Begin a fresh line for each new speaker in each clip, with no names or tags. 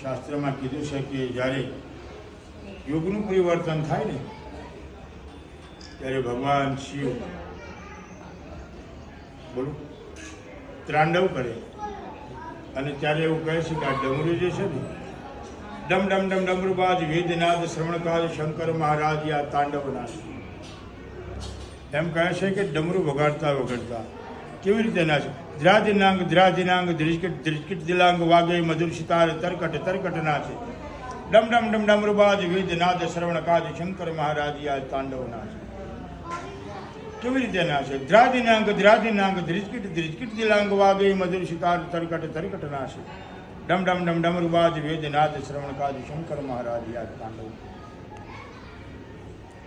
શાસ્ત્રમાં કીધું છે કે જ્યારે યુગનું પરિવર્તન થાય ને ત્યારે ભગવાન શિવ બોલો ત્રાંડવ કરે અને ત્યારે એવું કહે છે કે આ ડમરું જે છે ને ડમ ડમ ડમ ડમરુબાજ વેદનાદ શ્રવણકાજ શંકર મહારાજ આ તાંડવના એમ કહે છે કે ડમરું વગાડતા વગાડતા કેવી રીતે નાશે દ્રાજિનાંગ દ્રાજિનાંગ ધ્રિજકટ ધ્રિજકટ દિલાંગ વાગે મધુર સિતાર તરકટ તરકટ નાશે ડમ ડમ ડમ ડમરુબાજ વેદનાદ શ્રવણકાજ શંકર મહારાજ આ તાંડવ નાશે કેવી રીતે નાશે દ્રાજિનાંગ દ્રાજિનાંગ ધ્રિજકટ ધ્રિજકટ દિલાંગ વાગે મધુર સિતાર તરકટ તરકટ નાશે ડમ ડમ ડમ ડમરુબાજ વેદનાદ શ્રવણકાજ શંકર મહારાજ આ તાંડવ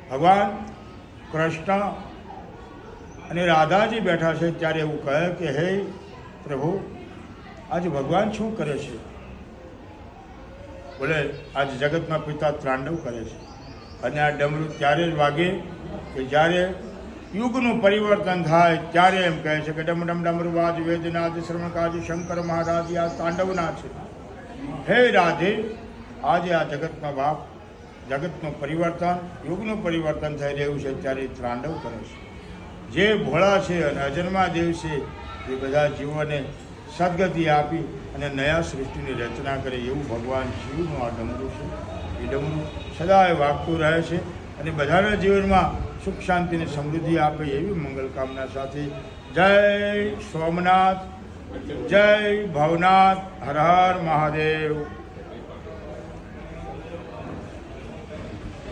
ભગવાન કૃષ્ણ અને રાધાજી બેઠા છે ત્યારે એવું કહે કે હે પ્રભુ આજે ભગવાન શું કરે છે? બોલે આજ જગતના પિતા ત્રાંડવ કરે છે અને આ ડમરું ત્યારે જ વાગે કે જ્યારે યુગનું પરિવર્તન થાય ત્યારે એમ કહે છે કે ડમ ડમ ડમરુબાજ વેદનાદ શ્રવણકાજ શંકર મહારાજ આ તાંડવના છે. હે રાધે આજે આ જગતનો બાપ જગતનું પરિવર્તન યુગનું પરિવર્તન થઈ રહ્યું છે ત્યારે ત્રાંડવ કરે છે. જે ભોળા છે અને અજન્મા દેવ છે એ બધા જીવોને સદગતિ આપી અને નયા સૃષ્ટિની રચના કરે એવું ભગવાન શિવનું આ ડમરું છે. એ ડમરું સદાય વાગતું રહે છે અને બધાના જીવનમાં સુખ શાંતિ અને સમૃદ્ધિ આપે એવી મંગલ કામના સાથે જય સોમનાથ, જય ભવનાથ, હર હર મહાદેવ.